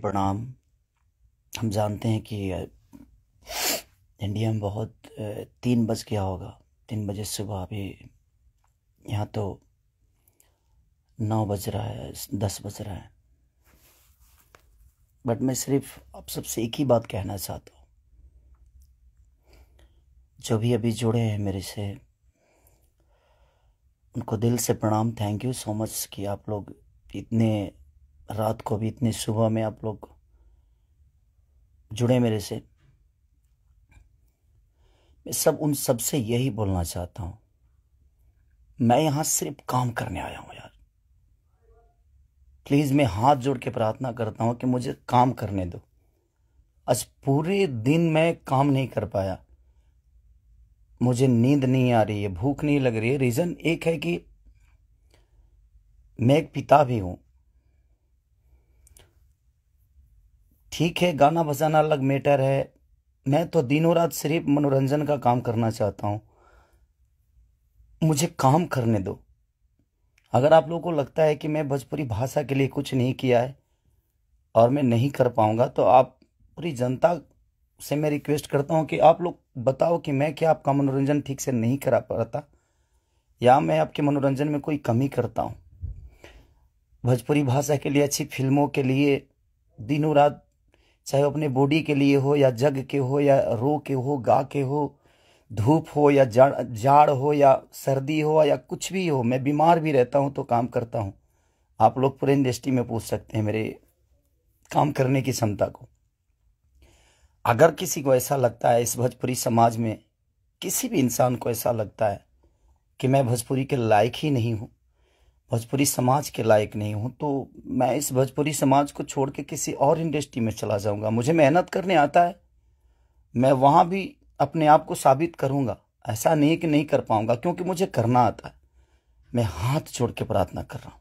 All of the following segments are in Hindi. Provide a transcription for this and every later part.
प्रणाम। हम जानते हैं कि इंडिया में बहुत 3 बज गया होगा, 3 बजे सुबह। अभी यहाँ तो 9 बज रहा है, 10 बज रहा है। बट मैं सिर्फ आप सबसे एक ही बात कहना चाहता हूँ, जो भी अभी जुड़े हैं मेरे से, उनको दिल से प्रणाम। थैंक यू सो मच कि आप लोग इतने रात को भी, इतने सुबह में आप लोग जुड़े मेरे से। मैं उन सब से यही बोलना चाहता हूँ, मैं यहाँ सिर्फ काम करने आया हूँ यार। प्लीज़ मैं हाथ जोड़ के प्रार्थना करता हूँ कि मुझे काम करने दो। आज पूरे दिन मैं काम नहीं कर पाया, मुझे नींद नहीं आ रही है, भूख नहीं लग रही है। रीज़न एक है कि मैं एक पिता भी हूँ। ठीक है, गाना बजाना अलग मैटर है, मैं तो दिनों रात सिर्फ मनोरंजन का काम करना चाहता हूँ। मुझे काम करने दो। अगर आप लोगों को लगता है कि मैं भोजपुरी भाषा के लिए कुछ नहीं किया है और मैं नहीं कर पाऊंगा, तो आप पूरी जनता से मैं रिक्वेस्ट करता हूं कि आप लोग बताओ कि मैं क्या आपका मनोरंजन ठीक से नहीं करा पाता, या मैं आपके मनोरंजन में कोई कमी करता हूं। भोजपुरी भाषा के लिए, अच्छी फिल्मों के लिए दिनों रात, चाहे अपने बॉडी के लिए हो या जग के हो या रो के हो, गा के हो, धूप हो या जाड़ हो या सर्दी हो या कुछ भी हो, मैं बीमार भी रहता हूं तो काम करता हूं। आप लोग पूरे इंडस्ट्री में पूछ सकते हैं मेरे काम करने की क्षमता को। अगर किसी को ऐसा लगता है, इस भोजपुरी समाज में किसी भी इंसान को ऐसा लगता है कि मैं भोजपुरी के लायक ही नहीं हूं, भोजपुरी समाज के लायक नहीं हूं, तो मैं इस भोजपुरी समाज को छोड़ के किसी और इंडस्ट्री में चला जाऊंगा। मुझे मेहनत करने आता है, मैं वहां भी अपने आप को साबित करूंगा। ऐसा नहीं कि नहीं कर पाऊंगा, क्योंकि मुझे करना आता है। मैं हाथ जोड़ के प्रार्थना कर रहा हूं।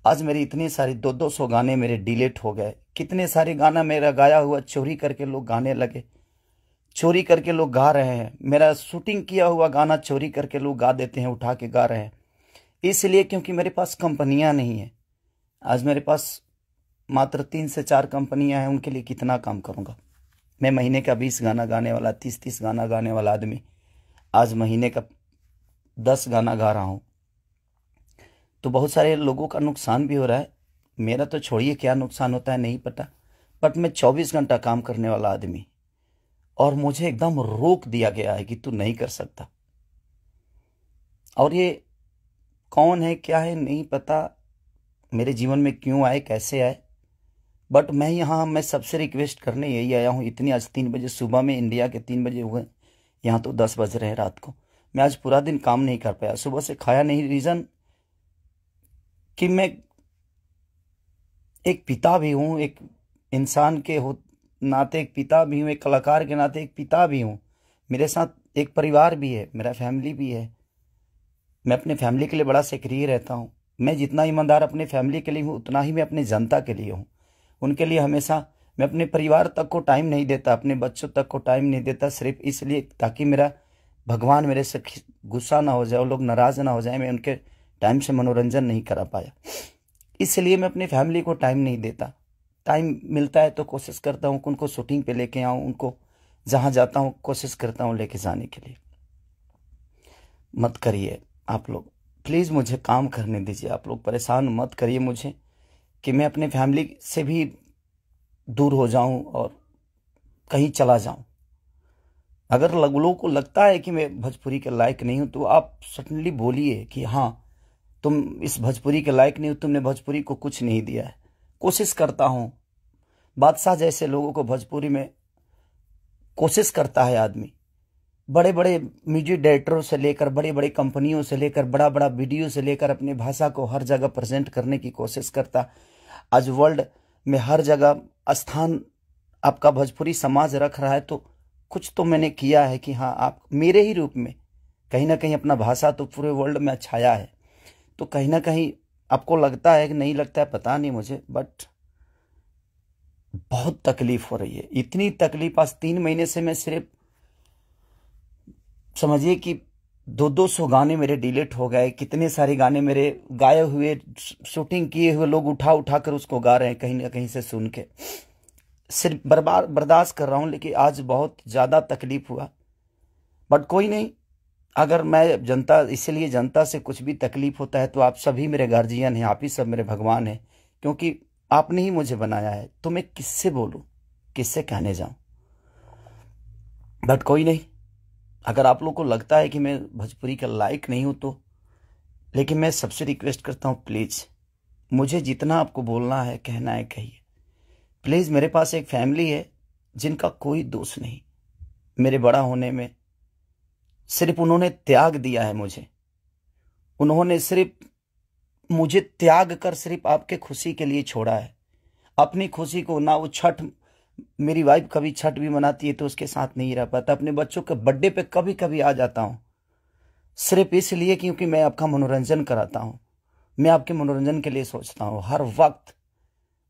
आज मेरी इतनी सारी 200 गाने मेरे डिलीट हो गए। कितने सारे गाना मेरा गाया हुआ चोरी करके लोग गाने लगे, चोरी करके लोग गा रहे हैं। मेरा शूटिंग किया हुआ गाना चोरी करके लोग गा देते हैं, उठा के गा रहे हैं। इसलिए क्योंकि मेरे पास कंपनियां नहीं है। आज मेरे पास मात्र 3 से 4 कंपनियां हैं, उनके लिए कितना काम करूंगा मैं। महीने का 20 गाना गाने वाला, 30 गाना गाने वाला आदमी आज महीने का 10 गाना गा रहा हूं। तो बहुत सारे लोगों का नुकसान भी हो रहा है। मेरा तो छोड़िए, क्या नुकसान होता है नहीं पता, बट मैं 24 घंटा काम करने वाला आदमी, और मुझे एकदम रोक दिया गया है कि तू नहीं कर सकता। और ये कौन है, क्या है, नहीं पता, मेरे जीवन में क्यों आए, कैसे आए, बट मैं सबसे रिक्वेस्ट करने यही आया हूँ। इतनी आज 3 बजे सुबह में, इंडिया के 3 बजे हुए, यहाँ तो 10 बज रहे हैं रात को। मैं आज पूरा दिन काम नहीं कर पाया, सुबह से खाया नहीं। रीज़न कि मैं एक पिता भी हूँ, एक इंसान के नाते एक पिता भी हूँ, एक कलाकार के नाते एक पिता भी हूँ। मेरे साथ एक परिवार भी है, मेरा फैमिली भी है। मैं अपने फैमिली के लिए बड़ा सक्रिय रहता हूँ। मैं जितना ईमानदार अपने फैमिली के लिए हूँ, उतना ही मैं अपने जनता के लिए हूँ। उनके लिए हमेशा मैं अपने परिवार तक को टाइम नहीं देता, अपने बच्चों तक को टाइम नहीं देता, सिर्फ इसलिए ताकि मेरा भगवान मेरे से गुस्सा ना हो जाए, वो लोग नाराज ना हो जाए, मैं उनके टाइम से मनोरंजन नहीं करा पाया। इसलिए मैं अपनी फैमिली को टाइम नहीं देता। टाइम मिलता है तो कोशिश करता हूँ कि उनको शूटिंग पे लेके आऊँ, उनको जहाँ जाता हूँ कोशिश करता हूँ लेके जाने के लिए। मत करिए आप लोग, प्लीज़ मुझे काम करने दीजिए। आप लोग परेशान मत करिए मुझे कि मैं अपने फैमिली से भी दूर हो जाऊं और कहीं चला जाऊं। अगर लोगों को लगता है कि मैं भोजपुरी के लायक नहीं हूं, तो आप सडनली बोलिए कि हाँ, तुम इस भोजपुरी के लायक नहीं हो, तुमने भोजपुरी को कुछ नहीं दिया है। कोशिश करता हूं, बादशाह जैसे लोगों को भोजपुरी में कोशिश करता है आदमी। बड़े बड़े म्यूजिक डायरेक्टरों से लेकर, बड़े बड़े कंपनियों से लेकर, बड़ा बड़ा वीडियो से लेकर अपनी भाषा को हर जगह प्रेजेंट करने की कोशिश करता। आज वर्ल्ड में हर जगह स्थान आपका भोजपुरी समाज रख रहा है, तो कुछ तो मैंने किया है कि हाँ, आप मेरे ही रूप में कहीं ना कहीं अपना भाषा तो पूरे वर्ल्ड में छाया है। तो कहीं ना कहीं आपको लगता है कि नहीं लगता है, पता नहीं मुझे, बट बहुत तकलीफ हो रही है। इतनी तकलीफ आज 3 महीने से मैं सिर्फ समझिए कि 200 गाने मेरे डिलीट हो गए, कितने सारे गाने मेरे गाए हुए, शूटिंग किए हुए लोग उठा उठा कर उसको गा रहे हैं कहीं ना कहीं से सुन के। सिर्फ बर्बाद बर्दाश्त कर रहा हूं, लेकिन आज बहुत ज्यादा तकलीफ हुआ। बट कोई नहीं, अगर मैं जनता, इसलिए जनता से कुछ भी तकलीफ होता है तो आप सभी मेरे गार्जियन हैं, आप ही सब मेरे भगवान हैं, क्योंकि आपने ही मुझे बनाया है। तो मैं किससे बोलूं, किससे कहने जाऊं। बट कोई नहीं, अगर आप लोग को लगता है कि मैं भोजपुरी का लायक नहीं हूं तो, लेकिन मैं सबसे रिक्वेस्ट करता हूं, प्लीज मुझे जितना आपको बोलना है, कहना है, कहिए। प्लीज, मेरे पास एक फैमिली है जिनका कोई दोष नहीं मेरे बड़ा होने में। सिर्फ उन्होंने त्याग दिया है मुझे, उन्होंने सिर्फ मुझे त्याग कर सिर्फ आपके खुशी के लिए छोड़ा है। अपनी खुशी को ना, वो छठ, मेरी वाइफ कभी छठ भी मनाती है तो उसके साथ नहीं रह पाता। अपने बच्चों के बर्थडे पे कभी कभी आ जाता हूं, सिर्फ इसलिए क्योंकि मैं आपका मनोरंजन कराता हूं, मैं आपके मनोरंजन के लिए सोचता हूं हर वक्त।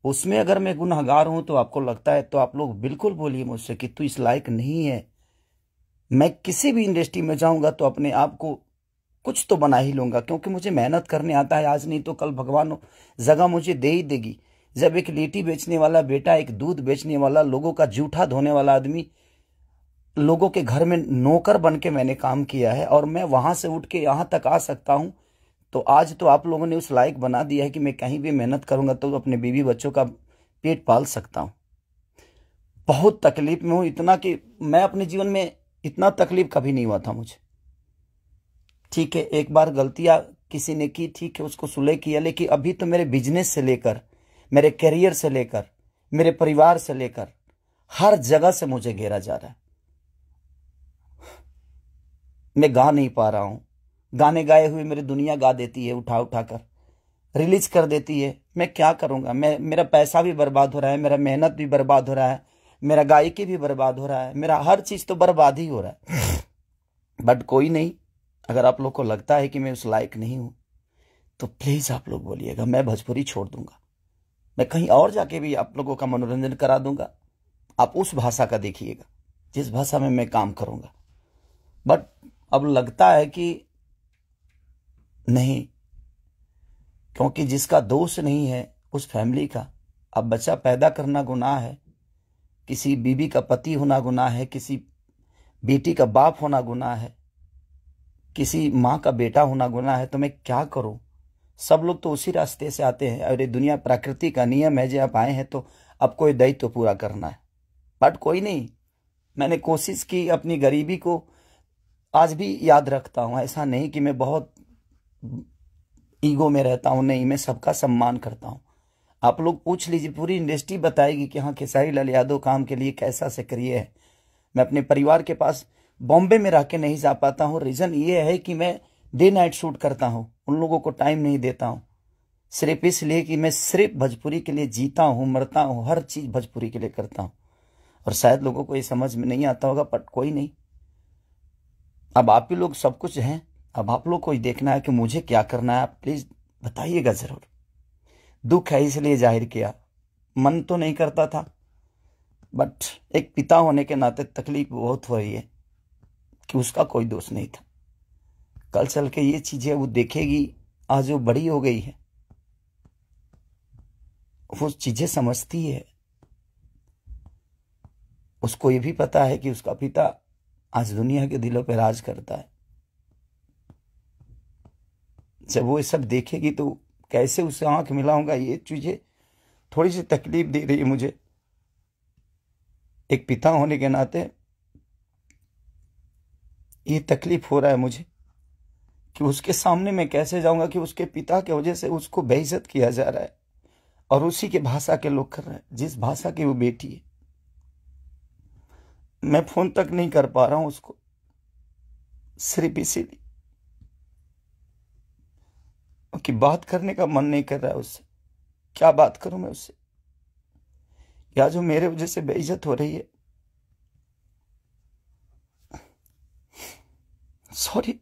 उसमें अगर मैं गुनहगार हूं तो आपको लगता है तो आप लोग बिल्कुल बोलिए मुझसे कि तू इस लायक नहीं है। मैं किसी भी इंडस्ट्री में जाऊंगा तो अपने आप को कुछ तो बना ही लूंगा, क्योंकि मुझे मेहनत करने आता है। आज नहीं तो कल भगवान जगह मुझे दे ही देगी। जब एक लिट्टी बेचने वाला बेटा, एक दूध बेचने वाला, लोगों का जूठा धोने वाला आदमी, लोगों के घर में नौकर बन के मैंने काम किया है और मैं वहां से उठ के यहां तक आ सकता हूं, तो आज तो आप लोगों ने उस लायक बना दिया है कि मैं कहीं भी मेहनत करूंगा तो अपने बीवी बच्चों का पेट पाल सकता हूं। बहुत तकलीफ में हूं, इतना कि मैं अपने जीवन में इतना तकलीफ कभी नहीं हुआ था मुझे। ठीक है, एक बार गलतियां किसी ने की, ठीक है, उसको सुलह किया, लेकिन अभी तो मेरे बिजनेस से लेकर, मेरे करियर से लेकर, मेरे परिवार से लेकर हर जगह से मुझे घेरा जा रहा है। मैं गा नहीं पा रहा हूं। गाने गाए हुए मेरी दुनिया गा देती है, उठा उठा कर रिलीज कर देती है। मैं क्या करूंगा, मेरा पैसा भी बर्बाद हो रहा है, मेरा मेहनत भी बर्बाद हो रहा है, मेरा गायकी भी बर्बाद हो रहा है, मेरा हर चीज तो बर्बाद ही हो रहा है। बट कोई नहीं, अगर आप लोग को लगता है कि मैं उस लायक नहीं हूं तो प्लीज आप लोग बोलिएगा, मैं भोजपुरी छोड़ दूंगा। मैं कहीं और जाके भी आप लोगों का मनोरंजन करा दूंगा। आप उस भाषा का देखिएगा जिस भाषा में मैं काम करूंगा। बट अब लगता है कि नहीं, क्योंकि जिसका दोष नहीं है उस फैमिली का, अब बच्चा पैदा करना गुनाह है, किसी बीवी का पति होना गुनाह है, किसी बेटी का बाप होना गुनाह है, किसी माँ का बेटा होना गुनाह है। तो मैं क्या करूं। सब लोग तो उसी रास्ते से आते हैं और ये दुनिया प्रकृति का नियम है, जो आप आए हैं तो आपको ये दायित्व पूरा करना है। बट कोई नहीं, मैंने कोशिश की, अपनी गरीबी को आज भी याद रखता हूं। ऐसा नहीं कि मैं बहुत ईगो में रहता हूं, नहीं, मैं सबका सम्मान करता हूं। आप लोग पूछ लीजिए, पूरी इंडस्ट्री बताएगी कि हाँ, खेसारी लाल यादव काम के लिए कैसा से करिए है। मैं अपने परिवार के पास बॉम्बे में रह के नहीं जा पाता हूँ। रीजन ये है कि मैं डे नाइट शूट करता हूँ, उन लोगों को टाइम नहीं देता हूँ, सिर्फ इसलिए कि मैं सिर्फ भोजपुरी के लिए जीता हूँ, मरता हूँ, हर चीज भोजपुरी के लिए करता हूँ। और शायद लोगों को ये समझ में नहीं आता होगा, बट कोई नहीं, अब आप ही लोग सब कुछ हैं। अब आप लोग को ही देखना है कि मुझे क्या करना है। आप प्लीज बताइएगा जरूर। दुख है इसलिए जाहिर किया, मन तो नहीं करता था, बट एक पिता होने के नाते तकलीफ बहुत हो रही है कि उसका कोई दोष नहीं था। कल चल के ये चीजें वो देखेगी, आज वो बड़ी हो गई है, वो चीजें समझती है। उसको ये भी पता है कि उसका पिता आज दुनिया के दिलों पे राज करता है। जब वो ये सब देखेगी तो कैसे उससे आंख मिलाऊंगा, ये चीजें थोड़ी सी तकलीफ दे रही है मुझे। एक पिता होने के नाते ये तकलीफ हो रहा है मुझे कि उसके सामने मैं कैसे जाऊंगा कि उसके पिता की वजह से उसको बेइज्जत किया जा रहा है और उसी के भाषा के लोग कर रहे हैं, जिस भाषा की वो बेटी है। मैं फोन तक नहीं कर पा रहा हूं उसको, सिर्फ इसीलिए कि बात करने का मन नहीं कर रहा है उससे। क्या बात करूं मैं उससे, या जो मेरे वजह से बेइज्जत हो रही है। सॉरी।